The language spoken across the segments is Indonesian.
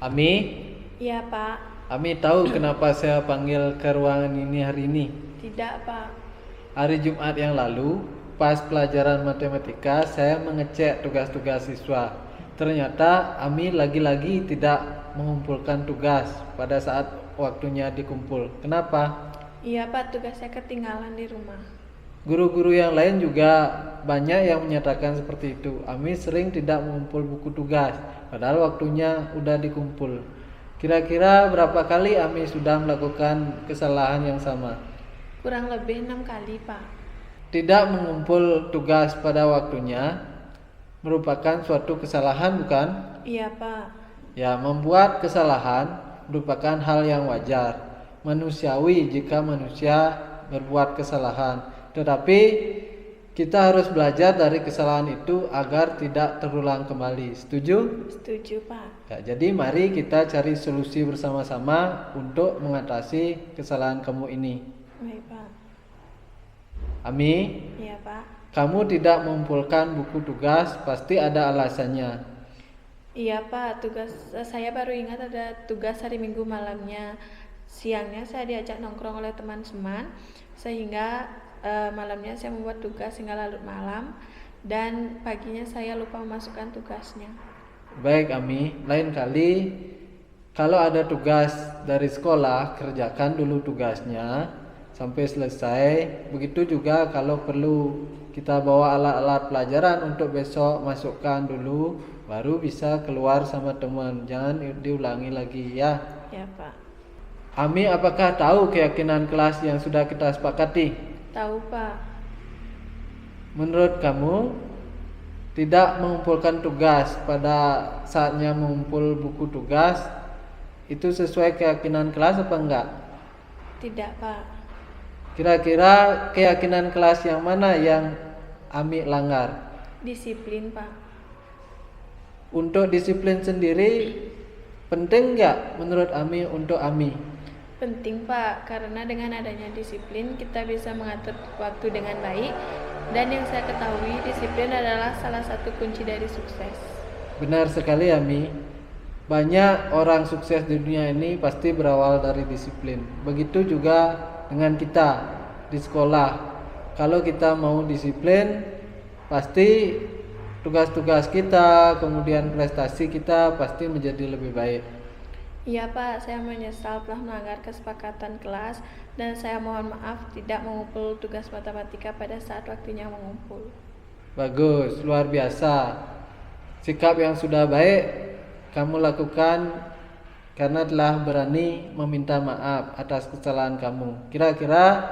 Ami, Iya, Pak. Ami tahu kenapa saya panggil ke ruangan ini hari ini? Tidak, Pak. Hari Jumat yang lalu, pas pelajaran matematika, saya mengecek tugas-tugas siswa. Ternyata Ami lagi-lagi tidak mengumpulkan tugas pada saat waktunya dikumpul. Kenapa? Iya, Pak. Tugas saya ketinggalan di rumah. Guru-guru yang lain juga banyak yang menyatakan seperti itu. Ami sering tidak mengumpul buku tugas, padahal waktunya udah dikumpul. Kira-kira berapa kali Ami sudah melakukan kesalahan yang sama? Kurang lebih 6 kali, Pak. Tidak mengumpul tugas pada waktunya merupakan suatu kesalahan, bukan? Iya, Pak. Ya, membuat kesalahan merupakan hal yang wajar, manusiawi jika manusia berbuat kesalahan. Tetapi kita harus belajar dari kesalahan itu agar tidak terulang kembali. Setuju? Setuju, Pak. Ya, jadi mari kita cari solusi bersama-sama untuk mengatasi kesalahan kamu ini. Baik, Pak. Ami, Iya, Pak. kamu tidak mengumpulkan buku tugas pasti ada alasannya. Iya, Pak. Saya baru ingat ada tugas hari Minggu malamnya. Siangnya saya diajak nongkrong oleh teman-teman, sehingga malamnya saya membuat tugas hingga larut malam, dan paginya saya lupa memasukkan tugasnya. Baik Ami, lain kali kalau ada tugas dari sekolah, kerjakan dulu tugasnya sampai selesai. Begitu juga kalau perlu kita bawa alat-alat pelajaran untuk besok, masukkan dulu, baru bisa keluar sama teman. Jangan diulangi lagi ya. Ya, Pak. Ami, apakah tahu keyakinan kelas yang sudah kita sepakati? Tahu, Pak. Menurut kamu, tidak mengumpulkan tugas pada saatnya mengumpul buku tugas itu sesuai keyakinan kelas apa enggak? Tidak, Pak. Kira-kira keyakinan kelas yang mana yang Ami langgar? Disiplin, Pak. Untuk disiplin sendiri penting enggak menurut Ami untuk Ami? Penting, Pak, karena dengan adanya disiplin kita bisa mengatur waktu dengan baik, dan yang saya ketahui disiplin adalah salah satu kunci dari sukses. Benar sekali Ami. Banyak orang sukses di dunia ini pasti berawal dari disiplin. Begitu juga dengan kita di sekolah. Kalau kita mau disiplin, pasti tugas-tugas kita, kemudian prestasi kita pasti menjadi lebih baik. Iya, Pak, saya menyesal telah melanggar kesepakatan kelas, dan saya mohon maaf tidak mengumpul tugas matematika pada saat waktunya mengumpul. Bagus, luar biasa. Sikap yang sudah baik kamu lakukan karena telah berani meminta maaf atas kesalahan kamu. Kira-kira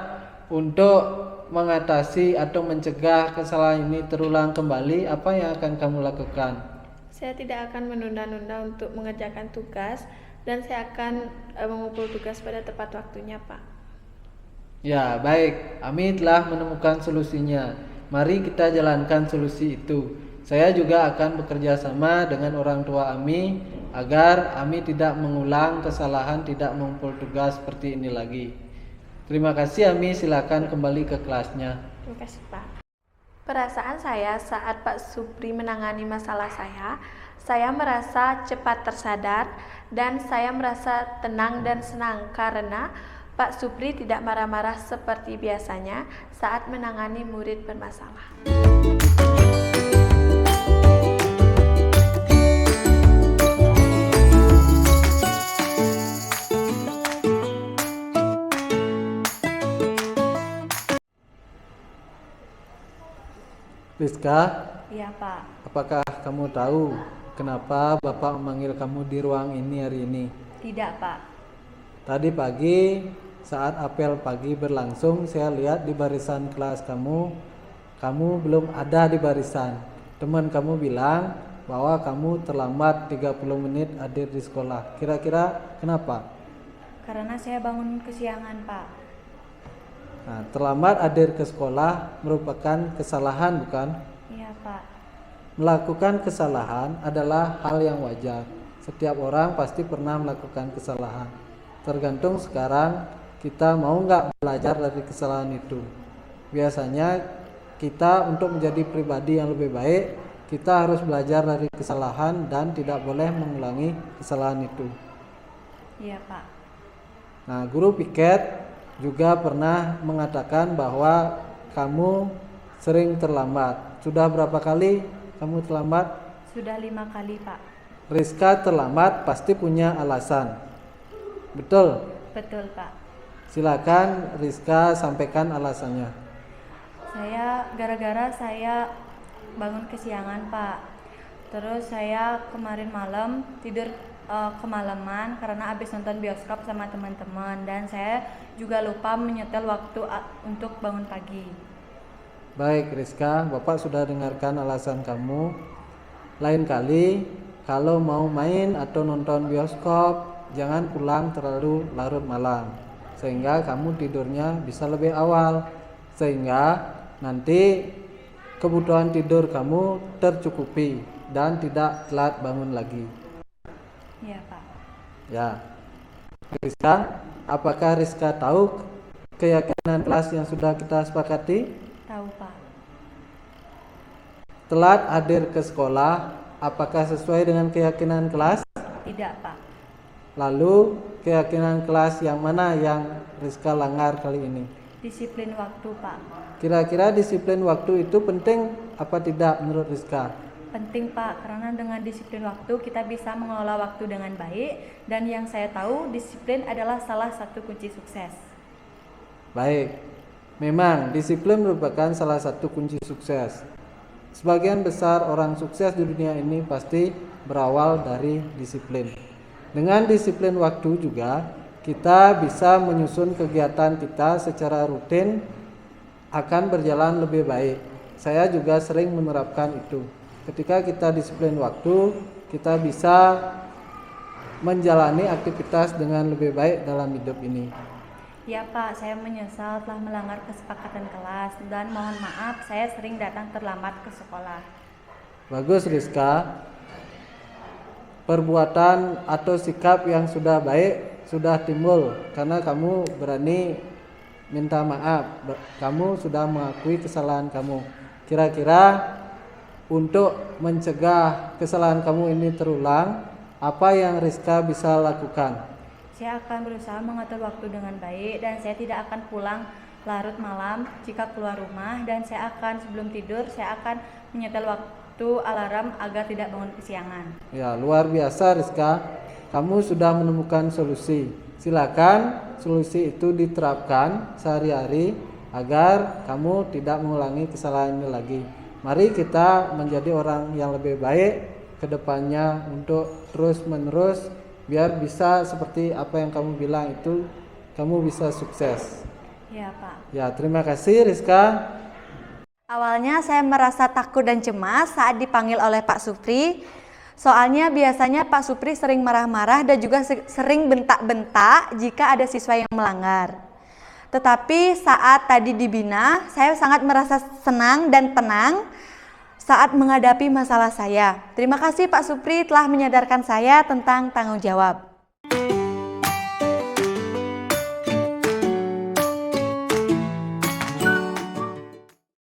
untuk mengatasi atau mencegah kesalahan ini terulang kembali, apa yang akan kamu lakukan? Saya tidak akan menunda-nunda untuk mengerjakan tugas, dan saya akan mengumpul tugas pada tepat waktunya, Pak. Ya, baik. Ami telah menemukan solusinya. Mari kita jalankan solusi itu. Saya juga akan bekerja sama dengan orang tua Ami agar Ami tidak mengulang kesalahan tidak mengumpul tugas seperti ini lagi. Terima kasih Ami, silakan kembali ke kelasnya. Terima kasih, Pak. Perasaan saya saat Pak Supri menangani masalah saya merasa cepat tersadar, dan saya merasa tenang dan senang karena Pak Supri tidak marah-marah seperti biasanya saat menangani murid bermasalah. Rizka, Iya, Pak. apakah kamu tahu kenapa Bapak memanggil kamu di ruang ini hari ini? Tidak, Pak. Tadi pagi saat apel pagi berlangsung, saya lihat di barisan kelas kamu belum ada di barisan. Teman kamu bilang bahwa kamu terlambat 30 menit hadir di sekolah. Kira-kira kenapa? Karena saya bangun kesiangan, Pak. Nah, terlambat hadir ke sekolah merupakan kesalahan, bukan? Iya, Pak. Melakukan kesalahan adalah hal yang wajar. Setiap orang pasti pernah melakukan kesalahan. Tergantung sekarang kita mau nggak belajar dari kesalahan itu. Biasanya kita untuk menjadi pribadi yang lebih baik, kita harus belajar dari kesalahan dan tidak boleh mengulangi kesalahan itu. Iya, Pak. Nah, guru piket juga pernah mengatakan bahwa kamu sering terlambat. Sudah berapa kali kamu terlambat? Sudah 5 kali, Pak. Rizka terlambat pasti punya alasan. Betul? Betul, Pak. Silakan Rizka sampaikan alasannya. Gara-gara saya bangun kesiangan, Pak. Terus saya kemarin malam tidur kemalaman karena habis nonton bioskop sama teman-teman, dan saya juga lupa menyetel waktu untuk bangun pagi. Baik Rizka, Bapak sudah dengarkan alasan kamu. Lain kali kalau mau main atau nonton bioskop, jangan pulang terlalu larut malam, sehingga kamu tidurnya bisa lebih awal, sehingga nanti kebutuhan tidur kamu tercukupi dan tidak telat bangun lagi. Iya, Pak. Ya, Rizka, apakah Rizka tahu keyakinan kelas yang sudah kita sepakati? Tahu, Pak. Telat hadir ke sekolah, apakah sesuai dengan keyakinan kelas? Tidak, Pak. Lalu keyakinan kelas yang mana yang Rizka langgar kali ini? Disiplin waktu, Pak. Kira-kira disiplin waktu itu penting apa tidak menurut Rizka? Penting, Pak, karena dengan disiplin waktu kita bisa mengelola waktu dengan baik, dan yang saya tahu disiplin adalah salah satu kunci sukses. Baik, memang disiplin merupakan salah satu kunci sukses. Sebagian besar orang sukses di dunia ini pasti berawal dari disiplin. Dengan disiplin waktu juga kita bisa menyusun kegiatan kita secara rutin, akan berjalan lebih baik. Saya juga sering menerapkan itu. Ketika kita disiplin waktu, kita bisa menjalani aktivitas dengan lebih baik dalam hidup ini. Ya, Pak, saya menyesal telah melanggar kesepakatan kelas, dan mohon maaf saya sering datang terlambat ke sekolah. Bagus Rizka. Perbuatan atau sikap yang sudah baik sudah timbul karena kamu berani minta maaf. Kamu sudah mengakui kesalahan kamu. Kira-kira untuk mencegah kesalahan kamu ini terulang, apa yang Rizka bisa lakukan? Saya akan berusaha mengatur waktu dengan baik, dan saya tidak akan pulang larut malam jika keluar rumah, dan saya akan sebelum tidur saya akan menyetel waktu alarm agar tidak bangun kesiangan. Ya, luar biasa Rizka. Kamu sudah menemukan solusi. Silakan solusi itu diterapkan sehari-hari agar kamu tidak mengulangi kesalahan ini lagi. Mari kita menjadi orang yang lebih baik ke depannya untuk terus-menerus biar bisa seperti apa yang kamu bilang itu, kamu bisa sukses. Ya, Pak. Ya, terima kasih Rizka. Awalnya saya merasa takut dan cemas saat dipanggil oleh Pak Supri. Soalnya biasanya Pak Supri sering marah-marah dan juga sering bentak-bentak jika ada siswa yang melanggar. Tetapi saat tadi dibina, saya sangat merasa senang dan tenang saat menghadapi masalah saya. Terima kasih Pak Supri telah menyadarkan saya tentang tanggung jawab.